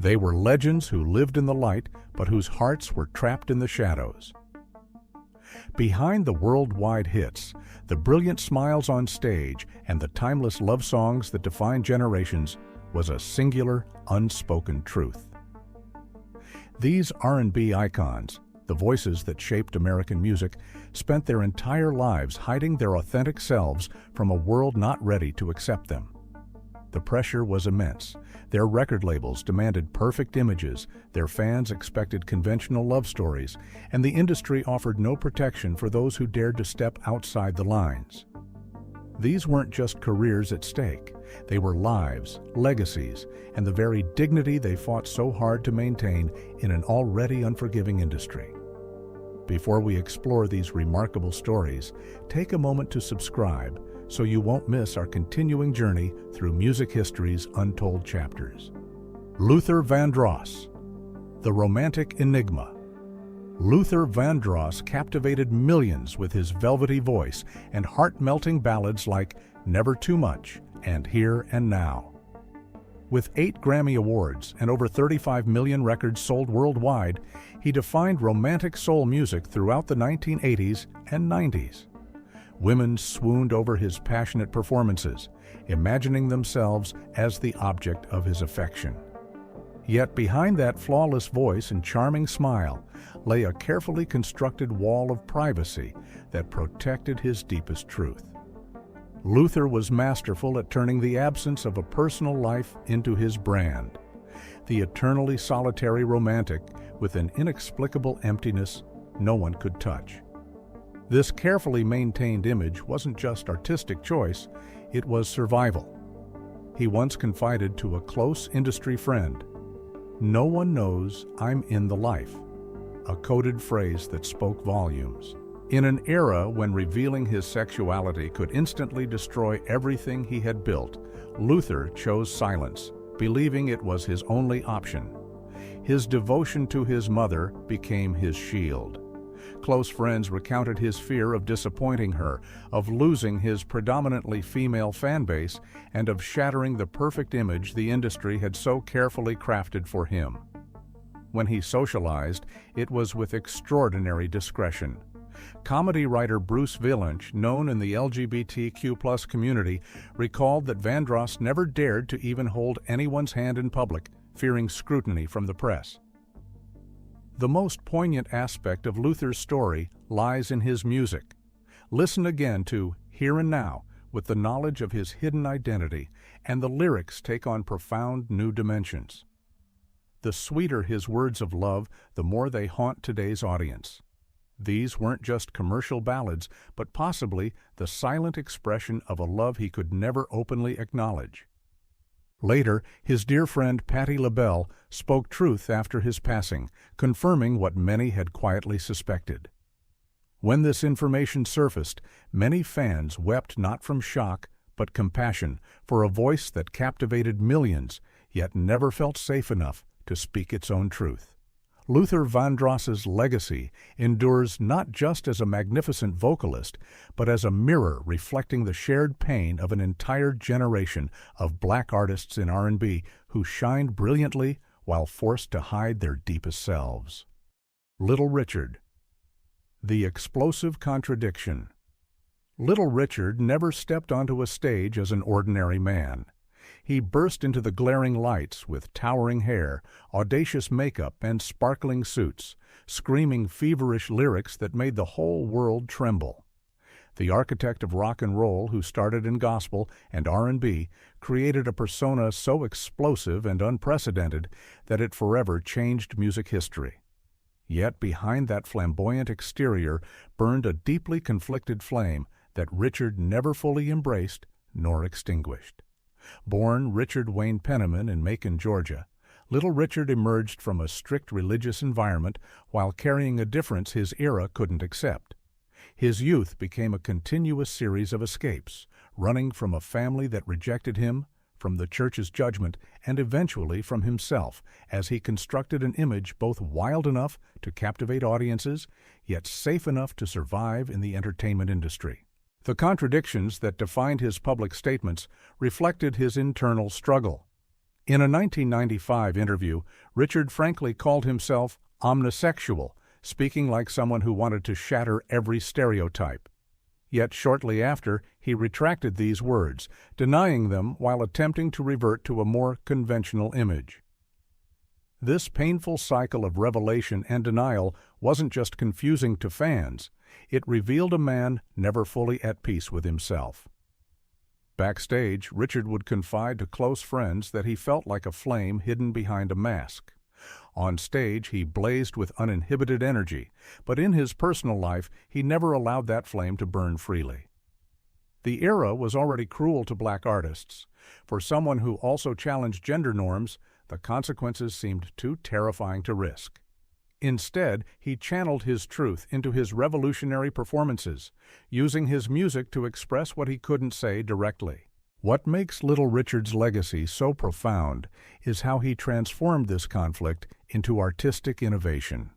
They were legends who lived in the light, but whose hearts were trapped in the shadows. Behind the worldwide hits, the brilliant smiles on stage, and the timeless love songs that define generations, was a singular, unspoken truth. These R&B icons, the voices that shaped American music, spent their entire lives hiding their authentic selves from a world not ready to accept them. The pressure was immense. Their record labels demanded perfect images, their fans expected conventional love stories, and the industry offered no protection for those who dared to step outside the lines. These weren't just careers at stake. They were lives, legacies, and the very dignity they fought so hard to maintain in an already unforgiving industry. Before we explore these remarkable stories, take a moment to subscribe so you won't miss our continuing journey through music history's untold chapters. Luther Vandross, the romantic enigma. Luther Vandross captivated millions with his velvety voice and heart-melting ballads like Never Too Much and Here and Now. With 8 Grammy Awards and over 35 million records sold worldwide, he defined romantic soul music throughout the 1980s and 90s. Women swooned over his passionate performances, imagining themselves as the object of his affection. Yet behind that flawless voice and charming smile lay a carefully constructed wall of privacy that protected his deepest truth. Luther was masterful at turning the absence of a personal life into his brand, the eternally solitary romantic with an inexplicable emptiness no one could touch. This carefully maintained image wasn't just artistic choice, it was survival. He once confided to a close industry friend, "No one knows I'm in the life," a coded phrase that spoke volumes. In an era when revealing his sexuality could instantly destroy everything he had built, Luther chose silence, believing it was his only option. His devotion to his mother became his shield. Close friends recounted his fear of disappointing her, of losing his predominantly female fan base, and of shattering the perfect image the industry had so carefully crafted for him. When he socialized, it was with extraordinary discretion. Comedy writer Bruce Vilanch, known in the LGBTQ+ community, recalled that Vandross never dared to even hold anyone's hand in public, fearing scrutiny from the press. The most poignant aspect of Luther's story lies in his music. Listen again to Here and Now with the knowledge of his hidden identity, and the lyrics take on profound new dimensions. The sweeter his words of love, the more they haunt today's audience. These weren't just commercial ballads, but possibly the silent expression of a love he could never openly acknowledge. Later, his dear friend Patti LaBelle spoke truth after his passing, confirming what many had quietly suspected. When this information surfaced, many fans wept not from shock, but compassion for a voice that captivated millions, yet never felt safe enough to speak its own truth. Luther Vandross's legacy endures not just as a magnificent vocalist, but as a mirror reflecting the shared pain of an entire generation of black artists in R&B who shined brilliantly while forced to hide their deepest selves. Little Richard. The explosive contradiction. Little Richard never stepped onto a stage as an ordinary man. He burst into the glaring lights with towering hair, audacious makeup, and sparkling suits, screaming feverish lyrics that made the whole world tremble. The architect of rock and roll, who started in gospel and R&B, created a persona so explosive and unprecedented that it forever changed music history. Yet behind that flamboyant exterior burned a deeply conflicted flame that Richard never fully embraced nor extinguished. Born Richard Wayne Penniman in Macon, Georgia, Little Richard emerged from a strict religious environment while carrying a difference his era couldn't accept. His youth became a continuous series of escapes, running from a family that rejected him, from the church's judgment, and eventually from himself, as he constructed an image both wild enough to captivate audiences, yet safe enough to survive in the entertainment industry. The contradictions that defined his public statements reflected his internal struggle. In a 1995 interview, Richard frankly called himself omnisexual, speaking like someone who wanted to shatter every stereotype. Yet shortly after, he retracted these words, denying them while attempting to revert to a more conventional image. This painful cycle of revelation and denial wasn't just confusing to fans, it revealed a man never fully at peace with himself. Backstage, Richard would confide to close friends that he felt like a flame hidden behind a mask. On stage, he blazed with uninhibited energy, but in his personal life, he never allowed that flame to burn freely. The era was already cruel to black artists. For someone who also challenged gender norms, the consequences seemed too terrifying to risk. Instead, he channeled his truth into his revolutionary performances, using his music to express what he couldn't say directly. What makes Little Richard's legacy so profound is how he transformed this conflict into artistic innovation.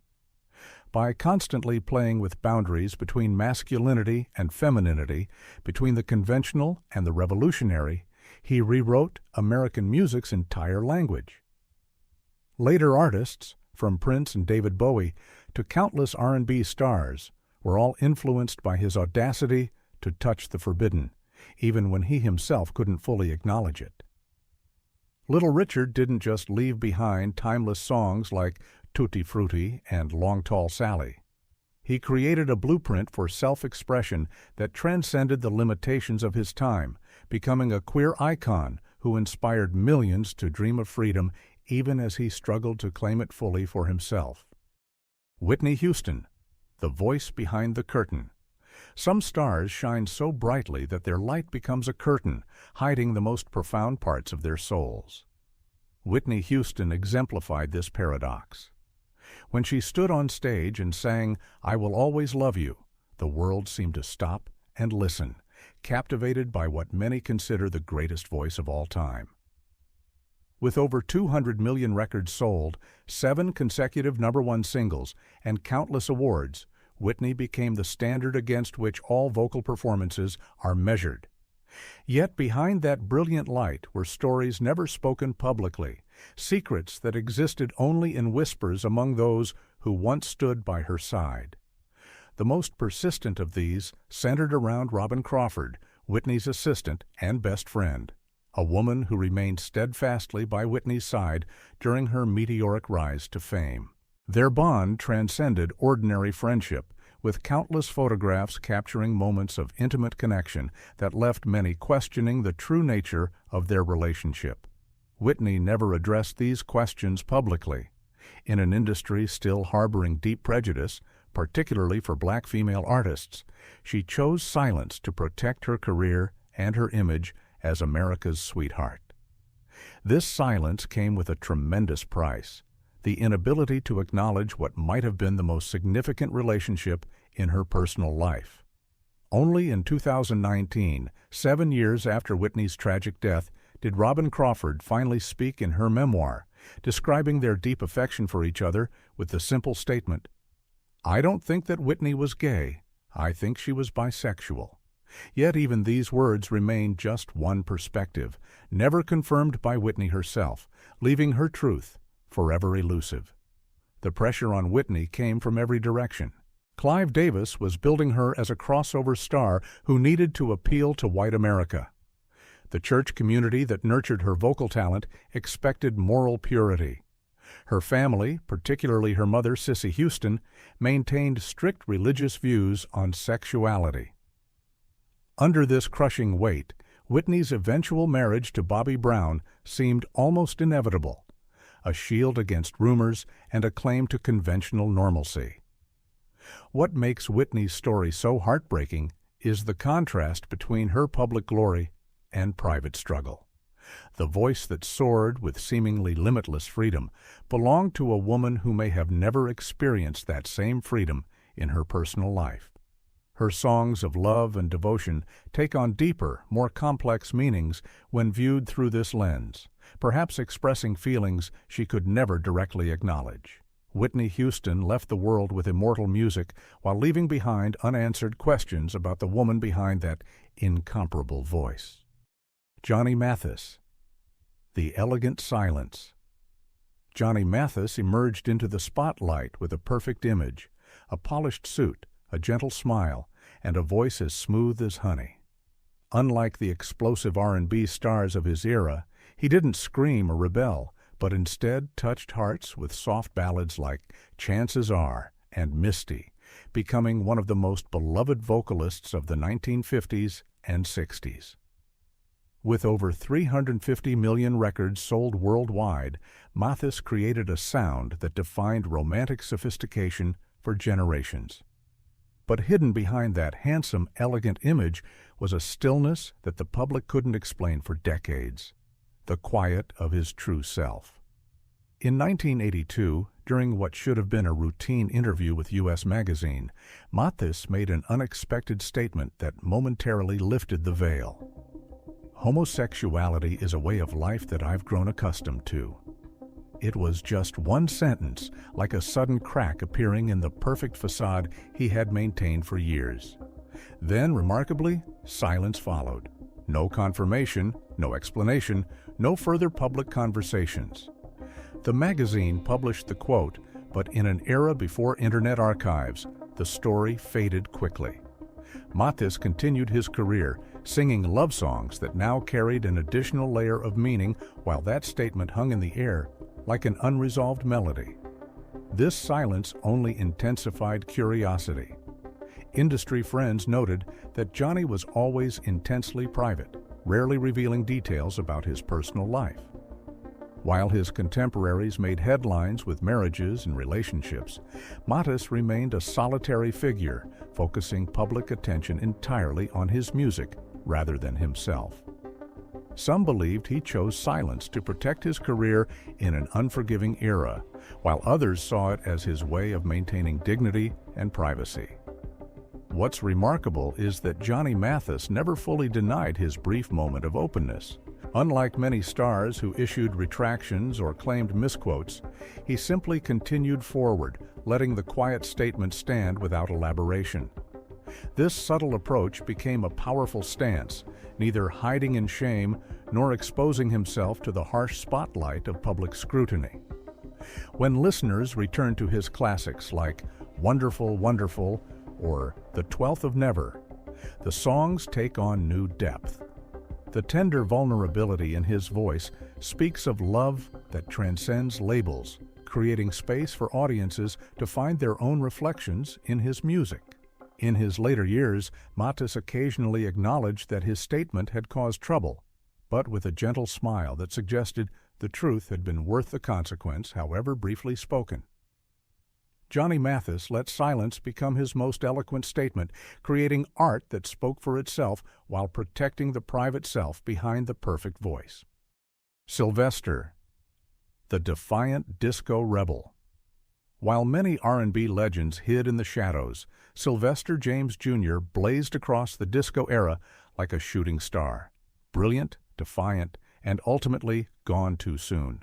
By constantly playing with boundaries between masculinity and femininity, between the conventional and the revolutionary, he rewrote American music's entire language. Later artists, from Prince and David Bowie to countless R&B stars, were all influenced by his audacity to touch the forbidden, even when he himself couldn't fully acknowledge it. Little Richard didn't just leave behind timeless songs like Tutti Frutti and Long Tall Sally. He created a blueprint for self-expression that transcended the limitations of his time, becoming a queer icon who inspired millions to dream of freedom even as he struggled to claim it fully for himself. Whitney Houston, the voice behind the curtain. Some stars shine so brightly that their light becomes a curtain, hiding the most profound parts of their souls. Whitney Houston exemplified this paradox. When she stood on stage and sang, "I Will Always Love You," the world seemed to stop and listen, captivated by what many consider the greatest voice of all time. With over 200 million records sold, 7 consecutive #1 singles, and countless awards, Whitney became the standard against which all vocal performances are measured. Yet behind that brilliant light were stories never spoken publicly, secrets that existed only in whispers among those who once stood by her side. The most persistent of these centered around Robin Crawford, Whitney's assistant and best friend, a woman who remained steadfastly by Whitney's side during her meteoric rise to fame. Their bond transcended ordinary friendship, with countless photographs capturing moments of intimate connection that left many questioning the true nature of their relationship. Whitney never addressed these questions publicly. In an industry still harboring deep prejudice, particularly for black female artists, she chose silence to protect her career and her image as America's sweetheart. This silence came with a tremendous price: the inability to acknowledge what might have been the most significant relationship in her personal life. Only in 2019, 7 years after Whitney's tragic death, did Robin Crawford finally speak in her memoir, describing their deep affection for each other with the simple statement, "I don't think that Whitney was gay. I think she was bisexual." Yet even these words remain just one perspective, never confirmed by Whitney herself, leaving her truth forever elusive. The pressure on Whitney came from every direction. Clive Davis was building her as a crossover star who needed to appeal to white America. The church community that nurtured her vocal talent expected moral purity. Her family, particularly her mother, Cissy Houston, maintained strict religious views on sexuality. Under this crushing weight, Whitney's eventual marriage to Bobby Brown seemed almost inevitable, a shield against rumors and a claim to conventional normalcy. What makes Whitney's story so heartbreaking is the contrast between her public glory and private struggle. The voice that soared with seemingly limitless freedom belonged to a woman who may have never experienced that same freedom in her personal life. Her songs of love and devotion take on deeper, more complex meanings when viewed through this lens, perhaps expressing feelings she could never directly acknowledge. Whitney Houston left the world with immortal music while leaving behind unanswered questions about the woman behind that incomparable voice. Johnny Mathis. the elegant silence. Johnny Mathis emerged into the spotlight with a perfect image, a polished suit, a gentle smile, and a voice as smooth as honey. Unlike the explosive R&B stars of his era, he didn't scream or rebel, but instead touched hearts with soft ballads like Chances Are and Misty, becoming one of the most beloved vocalists of the 1950s and 60s. With over 350 million records sold worldwide, Mathis created a sound that defined romantic sophistication for generations. But hidden behind that handsome, elegant image was a stillness that the public couldn't explain for decades, the quiet of his true self. In 1982, during what should have been a routine interview with U.S. Magazine, Mathis made an unexpected statement that momentarily lifted the veil. "Homosexuality is a way of life that I've grown accustomed to." It was just one sentence, like a sudden crack appearing in the perfect facade he had maintained for years. Then, remarkably, silence followed. No confirmation, no explanation, no further public conversations. The magazine published the quote, but in an era before internet archives, the story faded quickly. Mathis continued his career, singing love songs that now carried an additional layer of meaning while that statement hung in the air like an unresolved melody. This silence only intensified curiosity. Industry friends noted that Johnny was always intensely private, rarely revealing details about his personal life. While his contemporaries made headlines with marriages and relationships, Mathis remained a solitary figure, focusing public attention entirely on his music rather than himself. Some believed he chose silence to protect his career in an unforgiving era, while others saw it as his way of maintaining dignity and privacy. What's remarkable is that Johnny Mathis never fully denied his brief moment of openness. Unlike many stars who issued retractions or claimed misquotes, he simply continued forward, letting the quiet statement stand without elaboration. This subtle approach became a powerful stance, neither hiding in shame nor exposing himself to the harsh spotlight of public scrutiny. When listeners return to his classics like Wonderful, Wonderful or The 12th of Never, the songs take on new depth. The tender vulnerability in his voice speaks of love that transcends labels, creating space for audiences to find their own reflections in his music. In his later years, Mathis occasionally acknowledged that his statement had caused trouble, but with a gentle smile that suggested the truth had been worth the consequence, however briefly spoken. Johnny Mathis let silence become his most eloquent statement, creating art that spoke for itself while protecting the private self behind the perfect voice. Sylvester, the defiant disco rebel. While many R&B legends hid in the shadows, Sylvester James Jr. blazed across the disco era like a shooting star, brilliant, defiant, and ultimately gone too soon.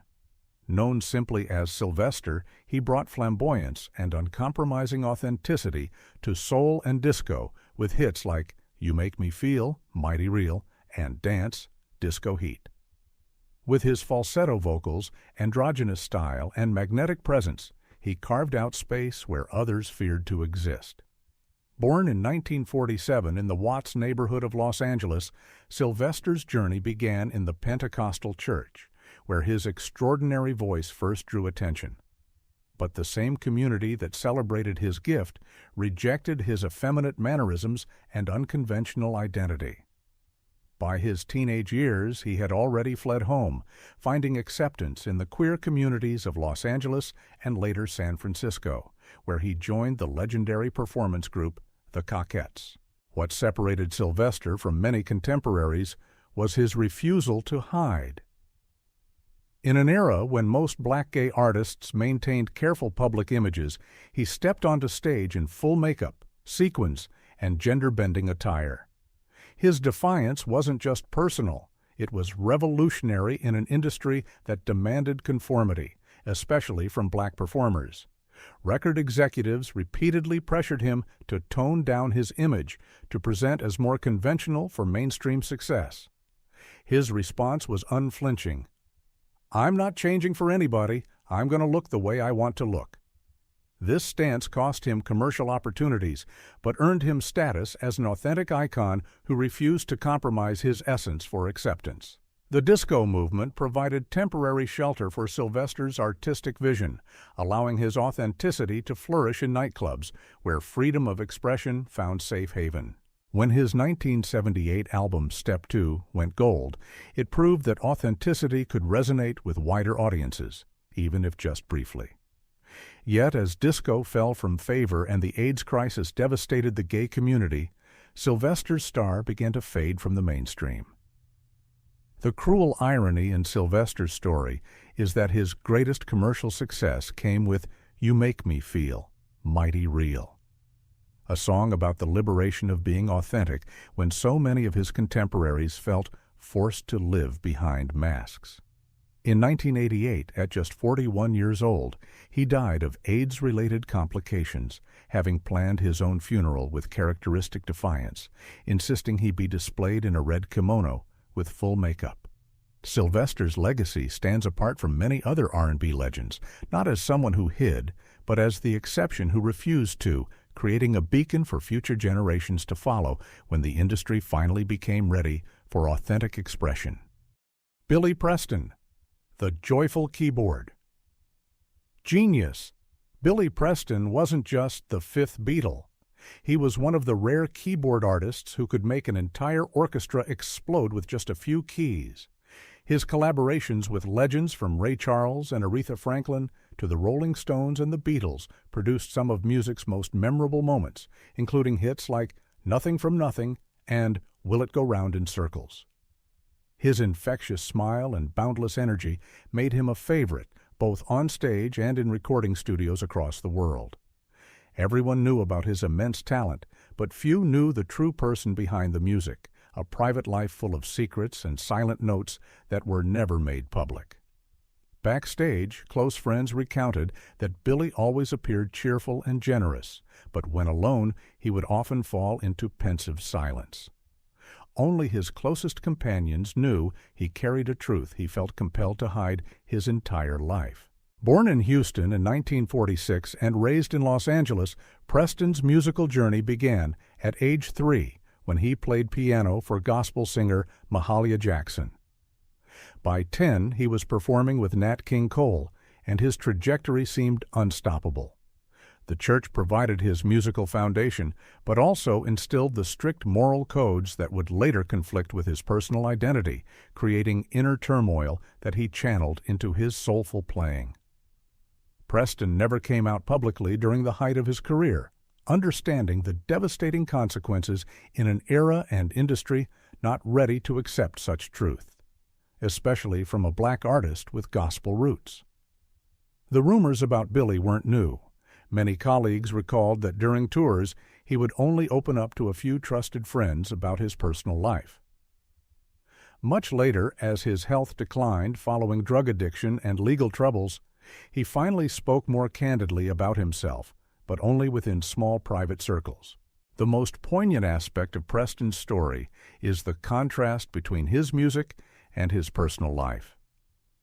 Known simply as Sylvester, he brought flamboyance and uncompromising authenticity to soul and disco with hits like You Make Me Feel, Mighty Real, and Dance, Disco Heat. With his falsetto vocals, androgynous style, and magnetic presence, he carved out space where others feared to exist. Born in 1947 in the Watts neighborhood of Los Angeles, Sylvester's journey began in the Pentecostal church, where his extraordinary voice first drew attention. But the same community that celebrated his gift rejected his effeminate mannerisms and unconventional identity. By his teenage years, he had already fled home, finding acceptance in the queer communities of Los Angeles and later San Francisco, where he joined the legendary performance group, the Cockettes. What separated Sylvester from many contemporaries was his refusal to hide. In an era when most black gay artists maintained careful public images, he stepped onto stage in full makeup, sequins, and gender-bending attire. His defiance wasn't just personal, it was revolutionary in an industry that demanded conformity, especially from black performers. Record executives repeatedly pressured him to tone down his image to present as more conventional for mainstream success. His response was unflinching. "I'm not changing for anybody. I'm going to look the way I want to look." This stance cost him commercial opportunities, but earned him status as an authentic icon who refused to compromise his essence for acceptance. The disco movement provided temporary shelter for Sylvester's artistic vision, allowing his authenticity to flourish in nightclubs, where freedom of expression found safe haven. When his 1978 album Step 2 went gold, it proved that authenticity could resonate with wider audiences, even if just briefly. Yet, as disco fell from favor and the AIDS crisis devastated the gay community, Sylvester's star began to fade from the mainstream. The cruel irony in Sylvester's story is that his greatest commercial success came with "You Make Me Feel Mighty Real," a song about the liberation of being authentic when so many of his contemporaries felt forced to live behind masks. In 1988, at just 41 years old, he died of AIDS-related complications, having planned his own funeral with characteristic defiance, insisting he be displayed in a red kimono with full makeup. Sylvester's legacy stands apart from many other R&B legends, not as someone who hid, but as the exception who refused to, creating a beacon for future generations to follow when the industry finally became ready for authentic expression. Billy Preston, the joyful keyboard. Genius! Billy Preston wasn't just the fifth Beatle. He was one of the rare keyboard artists who could make an entire orchestra explode with just a few keys. His collaborations with legends from Ray Charles and Aretha Franklin to the Rolling Stones and the Beatles produced some of music's most memorable moments, including hits like "Nothing from Nothing" and "Will It Go Round in Circles." His infectious smile and boundless energy made him a favorite both on stage and in recording studios across the world. Everyone knew about his immense talent, but few knew the true person behind the music, a private life full of secrets and silent notes that were never made public. Backstage, close friends recounted that Billy always appeared cheerful and generous, but when alone, he would often fall into pensive silence. Only his closest companions knew he carried a truth he felt compelled to hide his entire life. Born in Houston in 1946 and raised in Los Angeles, Preston's musical journey began at age 3 when he played piano for gospel singer Mahalia Jackson. By 10, he was performing with Nat King Cole, and his trajectory seemed unstoppable. The church provided his musical foundation, but also instilled the strict moral codes that would later conflict with his personal identity, creating inner turmoil that he channeled into his soulful playing. Preston never came out publicly during the height of his career, understanding the devastating consequences in an era and industry not ready to accept such truth, especially from a black artist with gospel roots. The rumors about Billy weren't new. Many colleagues recalled that during tours, he would only open up to a few trusted friends about his personal life. Much later, as his health declined following drug addiction and legal troubles, he finally spoke more candidly about himself, but only within small private circles. The most poignant aspect of Preston's story is the contrast between his music and his personal life.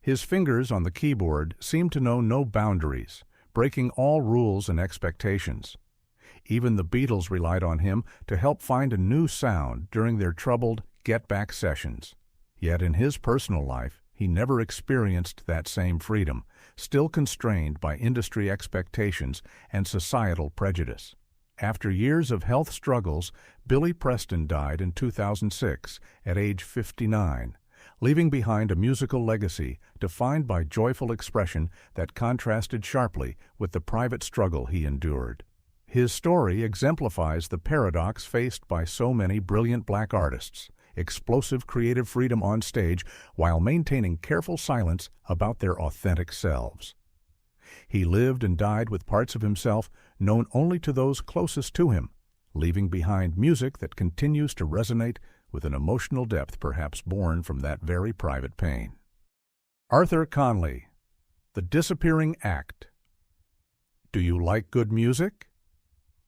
His fingers on the keyboard seemed to know no boundaries, breaking all rules and expectations. Even the Beatles relied on him to help find a new sound during their troubled get-back sessions. Yet in his personal life, he never experienced that same freedom, still constrained by industry expectations and societal prejudice. After years of health struggles, Billy Preston died in 2006 at age 59, leaving behind a musical legacy defined by joyful expression that contrasted sharply with the private struggle he endured. His story exemplifies the paradox faced by so many brilliant black artists: explosive creative freedom on stage while maintaining careful silence about their authentic selves. He lived and died with parts of himself known only to those closest to him, leaving behind music that continues to resonate with an emotional depth perhaps born from that very private pain. Arthur Conley, The Disappearing Act. Do you like good music?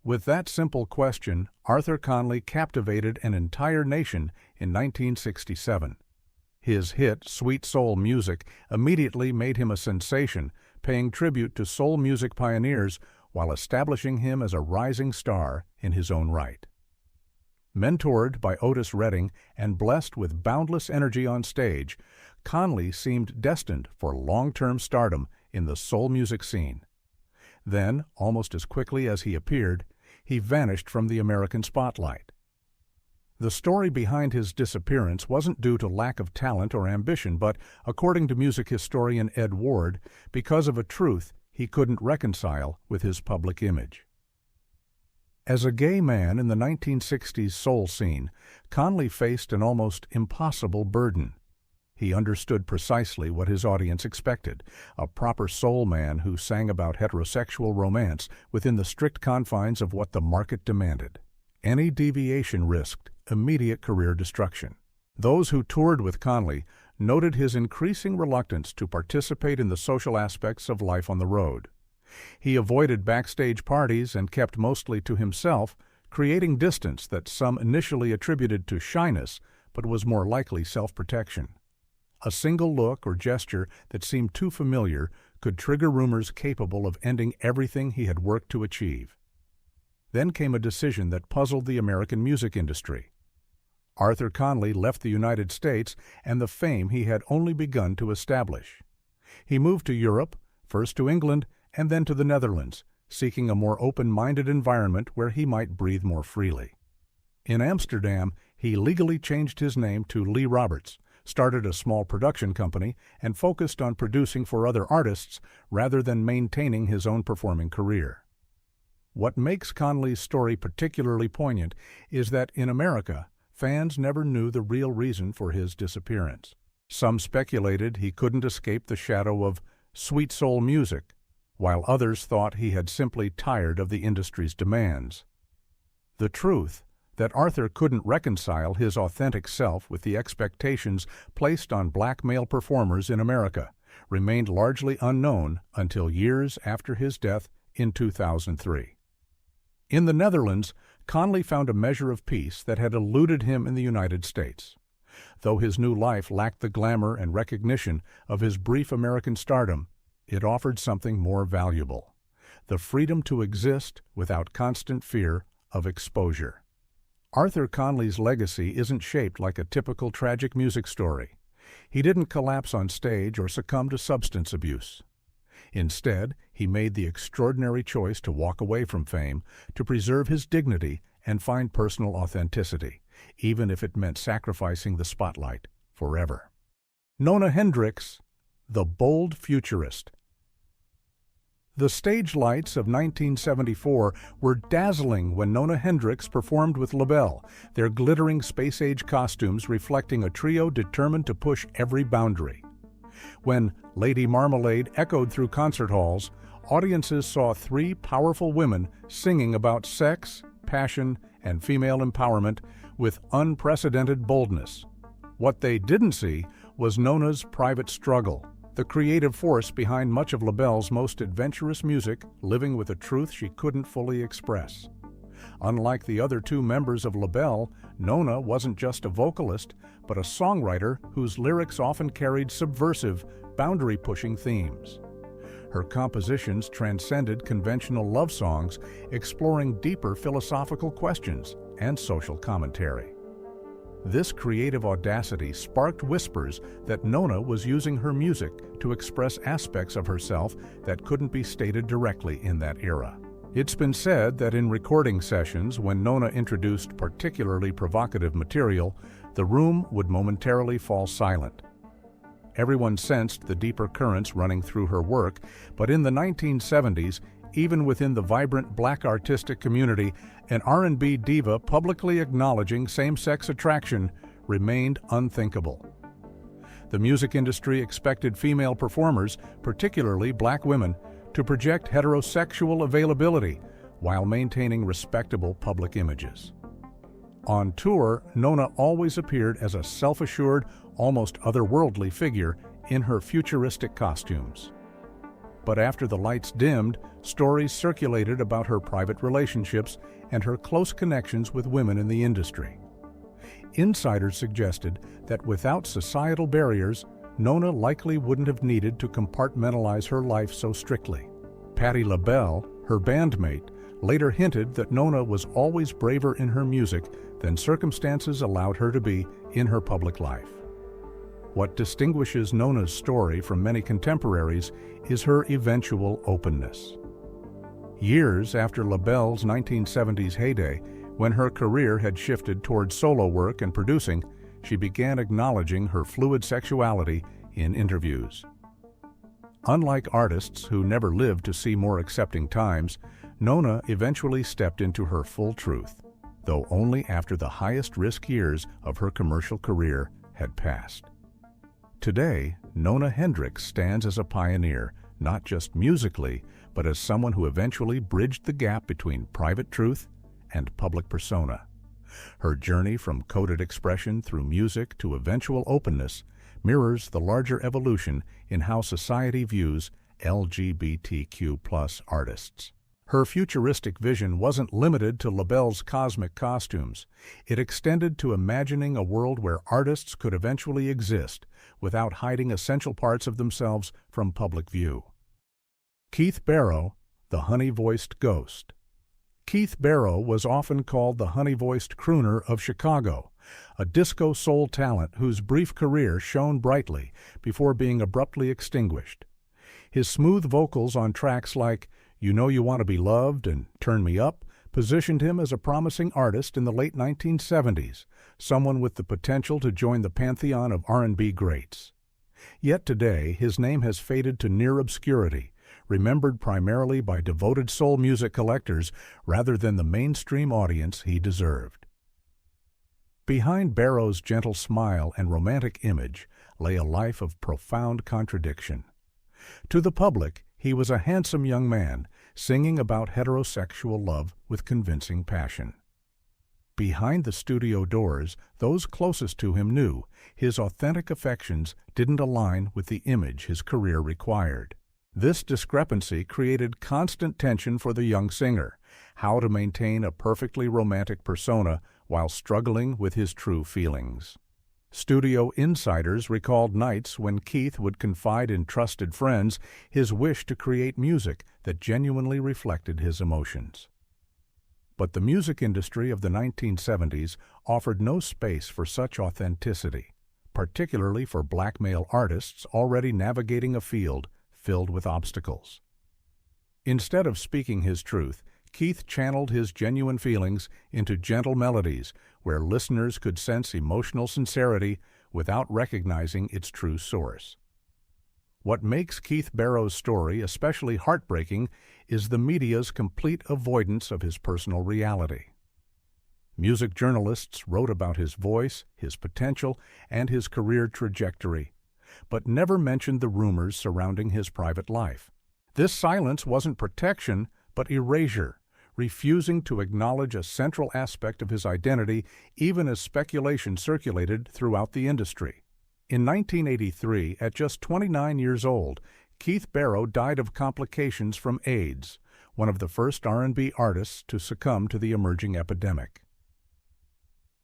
With that simple question, Arthur Conley captivated an entire nation in 1967. His hit, Sweet Soul Music, immediately made him a sensation, paying tribute to soul music pioneers while establishing him as a rising star in his own right. Mentored by Otis Redding and blessed with boundless energy on stage, Conley seemed destined for long-term stardom in the soul music scene. Then, almost as quickly as he appeared, he vanished from the American spotlight. The story behind his disappearance wasn't due to lack of talent or ambition, but, according to music historian Ed Ward, because of a truth he couldn't reconcile with his public image. As a gay man in the 1960s soul scene, Conley faced an almost impossible burden. He understood precisely what his audience expected, a proper soul man who sang about heterosexual romance within the strict confines of what the market demanded. Any deviation risked immediate career destruction. Those who toured with Conley noted his increasing reluctance to participate in the social aspects of life on the road. He avoided backstage parties and kept mostly to himself, creating distance that some initially attributed to shyness, but was more likely self-protection. A single look or gesture that seemed too familiar could trigger rumors capable of ending everything he had worked to achieve. Then came a decision that puzzled the American music industry. Arthur Conley left the United States and the fame he had only begun to establish. He moved to Europe, first to England and then to the Netherlands, seeking a more open-minded environment where he might breathe more freely. In Amsterdam, he legally changed his name to Lee Roberts, started a small production company, and focused on producing for other artists rather than maintaining his own performing career. What makes Conley's story particularly poignant is that in America, fans never knew the real reason for his disappearance. Some speculated he couldn't escape the shadow of sweet soul music, while others thought he had simply tired of the industry's demands. The truth, that Arthur couldn't reconcile his authentic self with the expectations placed on black male performers in America, remained largely unknown until years after his death in 2003. In the Netherlands, Conley found a measure of peace that had eluded him in the United States. Though his new life lacked the glamour and recognition of his brief American stardom, it offered something more valuable: the freedom to exist without constant fear of exposure. Arthur Conley's legacy isn't shaped like a typical tragic music story. He didn't collapse on stage or succumb to substance abuse. Instead, he made the extraordinary choice to walk away from fame, to preserve his dignity and find personal authenticity, even if it meant sacrificing the spotlight forever. Nona Hendryx, the bold futurist. The stage lights of 1974 were dazzling when Nona Hendryx performed with LaBelle, their glittering space-age costumes reflecting a trio determined to push every boundary. When Lady Marmalade echoed through concert halls, audiences saw three powerful women singing about sex, passion, and female empowerment with unprecedented boldness. What they didn't see was Nona's private struggle, the creative force behind much of LaBelle's most adventurous music, living with a truth she couldn't fully express. Unlike the other two members of LaBelle, Nona wasn't just a vocalist, but a songwriter whose lyrics often carried subversive, boundary-pushing themes. Her compositions transcended conventional love songs, exploring deeper philosophical questions and social commentary. This creative audacity sparked whispers that Nona was using her music to express aspects of herself that couldn't be stated directly in that era. It's been said that in recording sessions, when Nona introduced particularly provocative material, the room would momentarily fall silent. Everyone sensed the deeper currents running through her work, but in the 1970s, even within the vibrant black artistic community, an R&B diva publicly acknowledging same-sex attraction remained unthinkable. The music industry expected female performers, particularly black women, to project heterosexual availability while maintaining respectable public images. On tour, Nona always appeared as a self-assured, almost otherworldly figure in her futuristic costumes. But after the lights dimmed, stories circulated about her private relationships and her close connections with women in the industry. Insiders suggested that without societal barriers, Nona likely wouldn't have needed to compartmentalize her life so strictly. Patti LaBelle, her bandmate, later hinted that Nona was always braver in her music than circumstances allowed her to be in her public life. What distinguishes Nona's story from many contemporaries is her eventual openness. Years after LaBelle's 1970s heyday, when her career had shifted towards solo work and producing, she began acknowledging her fluid sexuality in interviews. Unlike artists who never lived to see more accepting times, Nona eventually stepped into her full truth, though only after the highest risk years of her commercial career had passed. Today, Nona Hendryx stands as a pioneer, not just musically, but as someone who eventually bridged the gap between private truth and public persona. Her journey from coded expression through music to eventual openness mirrors the larger evolution in how society views LGBTQ+ artists. Her futuristic vision wasn't limited to LaBelle's cosmic costumes. It extended to imagining a world where artists could eventually exist without hiding essential parts of themselves from public view. Keith Barrow, the honey-voiced ghost. Keith Barrow was often called the honey-voiced crooner of Chicago, a disco soul talent whose brief career shone brightly before being abruptly extinguished. His smooth vocals on tracks like You Know You Want to Be Loved and Turn Me Up positioned him as a promising artist in the late 1970s, someone with the potential to join the pantheon of R&B greats. Yet today, his name has faded to near obscurity, remembered primarily by devoted soul music collectors rather than the mainstream audience he deserved. Behind Barrow's gentle smile and romantic image lay a life of profound contradiction. To the public, he was a handsome young man singing about heterosexual love with convincing passion. Behind the studio doors, those closest to him knew his authentic affections didn't align with the image his career required. This discrepancy created constant tension for the young singer, how to maintain a perfectly romantic persona while struggling with his true feelings. Studio insiders recalled nights when Keith would confide in trusted friends his wish to create music that genuinely reflected his emotions. But the music industry of the 1970s offered no space for such authenticity, particularly for black male artists already navigating a field filled with obstacles. Instead of speaking his truth, Keith channeled his genuine feelings into gentle melodies where listeners could sense emotional sincerity without recognizing its true source. What makes Keith Barrow's story especially heartbreaking is the media's complete avoidance of his personal reality. Music journalists wrote about his voice, his potential, and his career trajectory, but never mentioned the rumors surrounding his private life. This silence wasn't protection, but erasure, refusing to acknowledge a central aspect of his identity even as speculation circulated throughout the industry. In 1983, at just 29 years old, Keith Barrow died of complications from AIDS, one of the first R&B artists to succumb to the emerging epidemic.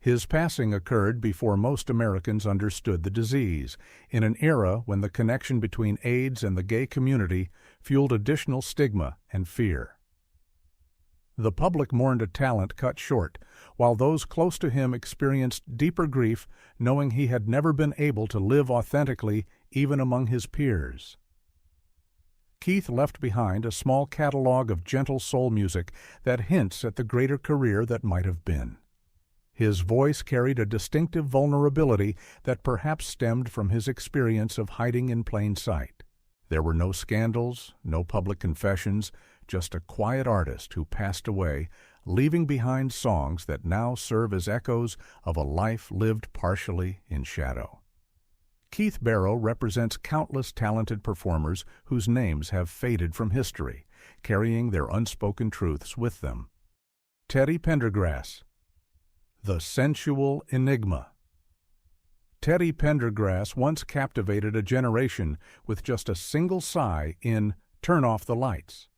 His passing occurred before most Americans understood the disease, in an era when the connection between AIDS and the gay community fueled additional stigma and fear. The public mourned a talent cut short, while those close to him experienced deeper grief knowing he had never been able to live authentically even among his peers. Keith left behind a small catalog of gentle soul music that hints at the greater career that might have been. His voice carried a distinctive vulnerability that perhaps stemmed from his experience of hiding in plain sight. There were no scandals, no public confessions, just a quiet artist who passed away, leaving behind songs that now serve as echoes of a life lived partially in shadow. Keith Barrow represents countless talented performers whose names have faded from history, carrying their unspoken truths with them. Teddy Pendergrass, the sensual enigma. Teddy Pendergrass once captivated a generation with just a single sigh in Turn Off the Lights.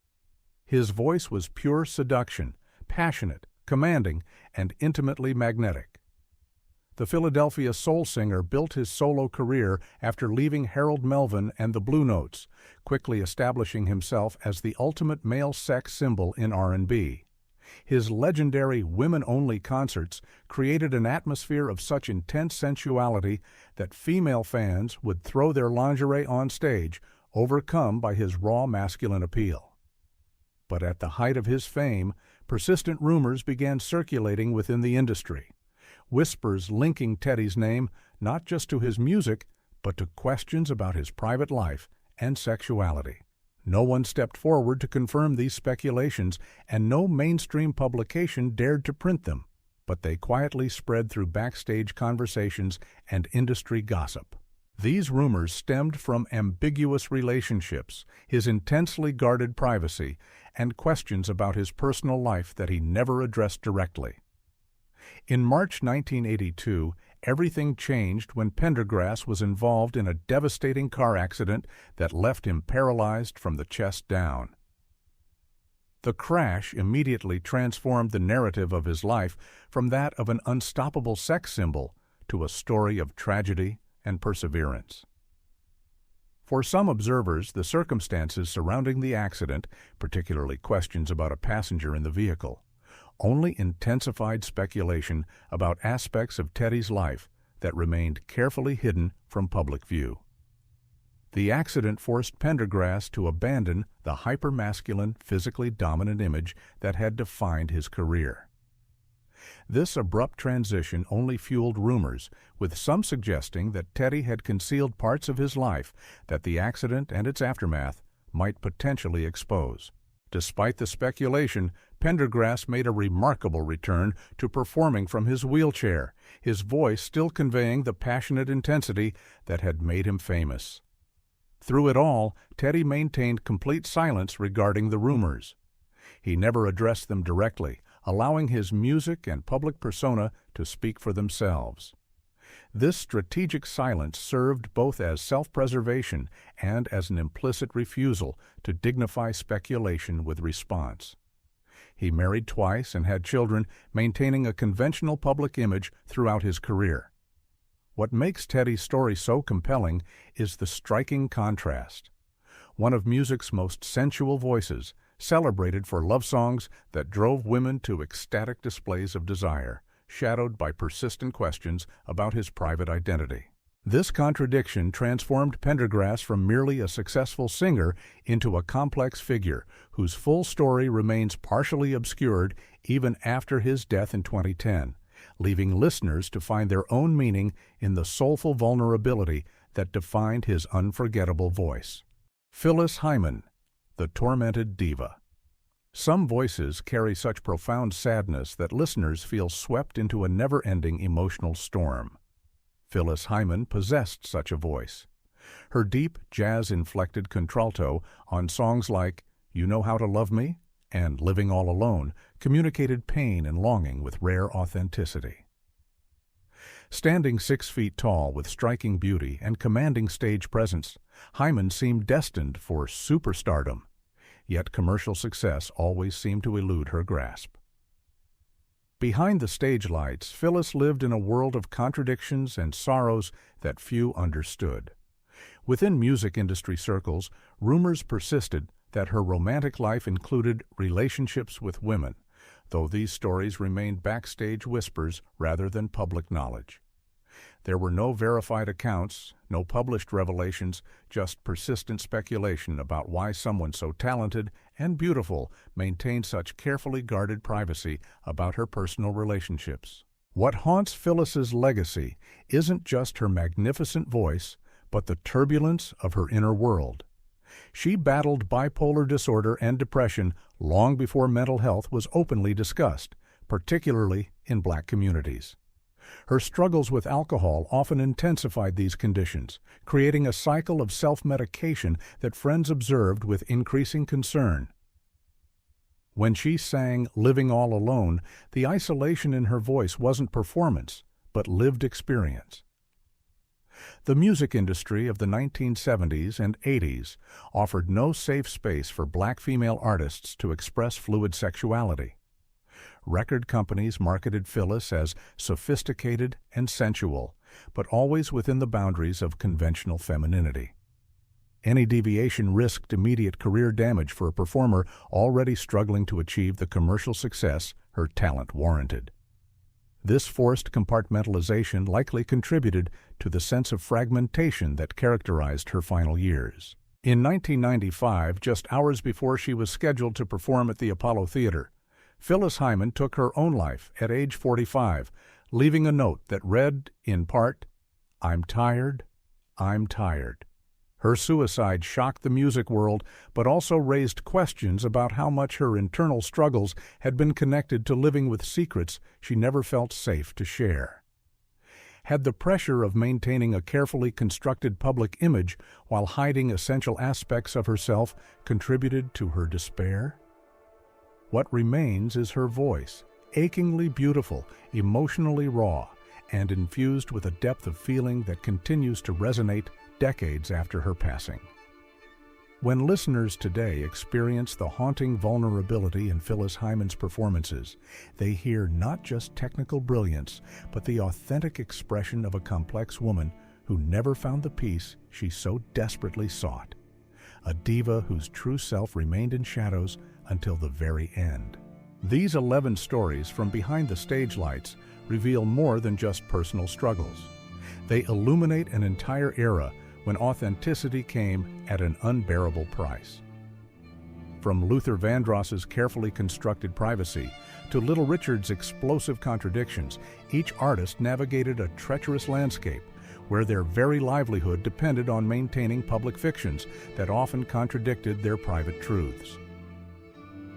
His voice was pure seduction, passionate, commanding, and intimately magnetic. The Philadelphia soul singer built his solo career after leaving Harold Melvin and the Blue Notes, quickly establishing himself as the ultimate male sex symbol in R&B. His legendary women-only concerts created an atmosphere of such intense sensuality that female fans would throw their lingerie on stage, overcome by his raw masculine appeal. But at the height of his fame, persistent rumors began circulating within the industry. Whispers linking Teddy's name not just to his music, but to questions about his private life and sexuality. No one stepped forward to confirm these speculations, and no mainstream publication dared to print them, but they quietly spread through backstage conversations and industry gossip. These rumors stemmed from ambiguous relationships, his intensely guarded privacy, and questions about his personal life that he never addressed directly. In March 1982, everything changed when Pendergrass was involved in a devastating car accident that left him paralyzed from the chest down. The crash immediately transformed the narrative of his life from that of an unstoppable sex symbol to a story of tragedy and perseverance. For some observers, the circumstances surrounding the accident, particularly questions about a passenger in the vehicle, only intensified speculation about aspects of Teddy's life that remained carefully hidden from public view. The accident forced Pendergrass to abandon the hypermasculine, physically dominant image that had defined his career. This abrupt transition only fueled rumors, with some suggesting that Teddy had concealed parts of his life that the accident and its aftermath might potentially expose. Despite the speculation, Pendergrass made a remarkable return to performing from his wheelchair, his voice still conveying the passionate intensity that had made him famous. Through it all, Teddy maintained complete silence regarding the rumors. He never addressed them directly, allowing his music and public persona to speak for themselves. This strategic silence served both as self-preservation and as an implicit refusal to dignify speculation with response. He married twice and had children, maintaining a conventional public image throughout his career. What makes Teddy's story so compelling is the striking contrast. One of music's most sensual voices, celebrated for love songs that drove women to ecstatic displays of desire, shadowed by persistent questions about his private identity. This contradiction transformed Pendergrass from merely a successful singer into a complex figure whose full story remains partially obscured even after his death in 2010, leaving listeners to find their own meaning in the soulful vulnerability that defined his unforgettable voice. Phyllis Hyman, the tormented diva. Some voices carry such profound sadness that listeners feel swept into a never-ending emotional storm. Phyllis Hyman possessed such a voice. Her deep, jazz-inflected contralto on songs like You Know How to Love Me and Living All Alone communicated pain and longing with rare authenticity. Standing 6 feet tall with striking beauty and commanding stage presence, Hyman seemed destined for superstardom. Yet commercial success always seemed to elude her grasp. Behind the stage lights, Phyllis lived in a world of contradictions and sorrows that few understood. Within music industry circles, rumors persisted that her romantic life included relationships with women, though these stories remained backstage whispers rather than public knowledge. There were no verified accounts, no published revelations, just persistent speculation about why someone so talented and beautiful maintained such carefully guarded privacy about her personal relationships. What haunts Phyllis's legacy isn't just her magnificent voice, but the turbulence of her inner world. She battled bipolar disorder and depression long before mental health was openly discussed, particularly in Black communities. Her struggles with alcohol often intensified these conditions, creating a cycle of self-medication that friends observed with increasing concern. When she sang Living All Alone, the isolation in her voice wasn't performance, but lived experience. The music industry of the 1970s and 80s offered no safe space for Black female artists to express fluid sexuality. Record companies marketed Phyllis as sophisticated and sensual, but always within the boundaries of conventional femininity. Any deviation risked immediate career damage for a performer already struggling to achieve the commercial success her talent warranted. This forced compartmentalization likely contributed to the sense of fragmentation that characterized her final years. In 1995, just hours before she was scheduled to perform at the Apollo Theater, Phyllis Hyman took her own life at age 45, leaving a note that read, in part, "I'm tired, I'm tired." Her suicide shocked the music world, but also raised questions about how much her internal struggles had been connected to living with secrets she never felt safe to share. Had the pressure of maintaining a carefully constructed public image while hiding essential aspects of herself contributed to her despair? What remains is her voice, achingly beautiful, emotionally raw, and infused with a depth of feeling that continues to resonate decades after her passing. When listeners today experience the haunting vulnerability in Phyllis Hyman's performances, they hear not just technical brilliance, but the authentic expression of a complex woman who never found the peace she so desperately sought. A diva whose true self remained in shadows until the very end. These 11 stories from behind the stage lights reveal more than just personal struggles. They illuminate an entire era when authenticity came at an unbearable price. From Luther Vandross's carefully constructed privacy to Little Richard's explosive contradictions, each artist navigated a treacherous landscape where their very livelihood depended on maintaining public fictions that often contradicted their private truths.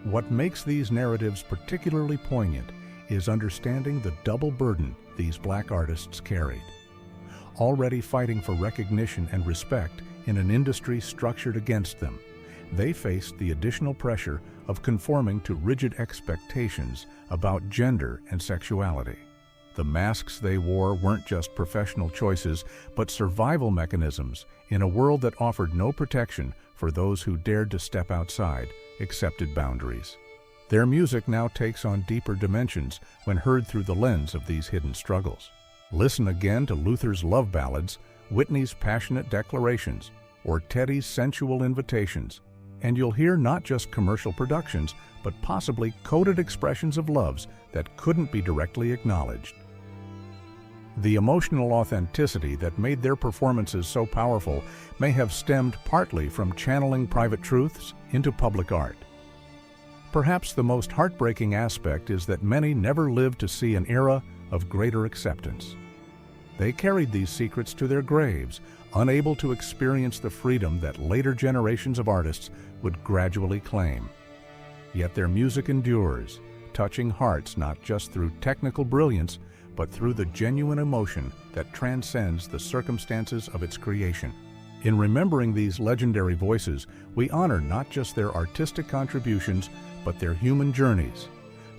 What makes these narratives particularly poignant is understanding the double burden these Black artists carried. Already fighting for recognition and respect in an industry structured against them, they faced the additional pressure of conforming to rigid expectations about gender and sexuality. The masks they wore weren't just professional choices, but survival mechanisms in a world that offered no protection for those who dared to step outside accepted boundaries. Their music now takes on deeper dimensions when heard through the lens of these hidden struggles. Listen again to Luther's love ballads, Whitney's passionate declarations, or Teddy's sensual invitations, and you'll hear not just commercial productions, but possibly coded expressions of loves that couldn't be directly acknowledged. The emotional authenticity that made their performances so powerful may have stemmed partly from channeling private truths into public art. Perhaps the most heartbreaking aspect is that many never lived to see an era of greater acceptance. They carried these secrets to their graves, unable to experience the freedom that later generations of artists would gradually claim. Yet their music endures, touching hearts not just through technical brilliance, but through the genuine emotion that transcends the circumstances of its creation. In remembering these legendary voices, we honor not just their artistic contributions, but their human journeys,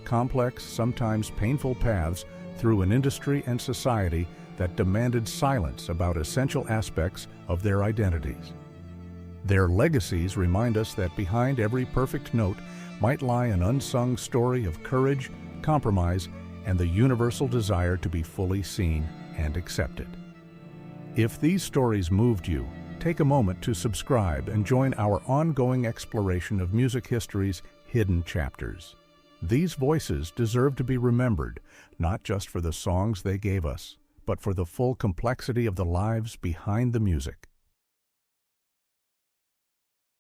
complex, sometimes painful paths through an industry and society that demanded silence about essential aspects of their identities. Their legacies remind us that behind every perfect note might lie an unsung story of courage, compromise, and the universal desire to be fully seen and accepted. If these stories moved you, take a moment to subscribe and join our ongoing exploration of music history's hidden chapters. These voices deserve to be remembered, not just for the songs they gave us, but for the full complexity of the lives behind the music.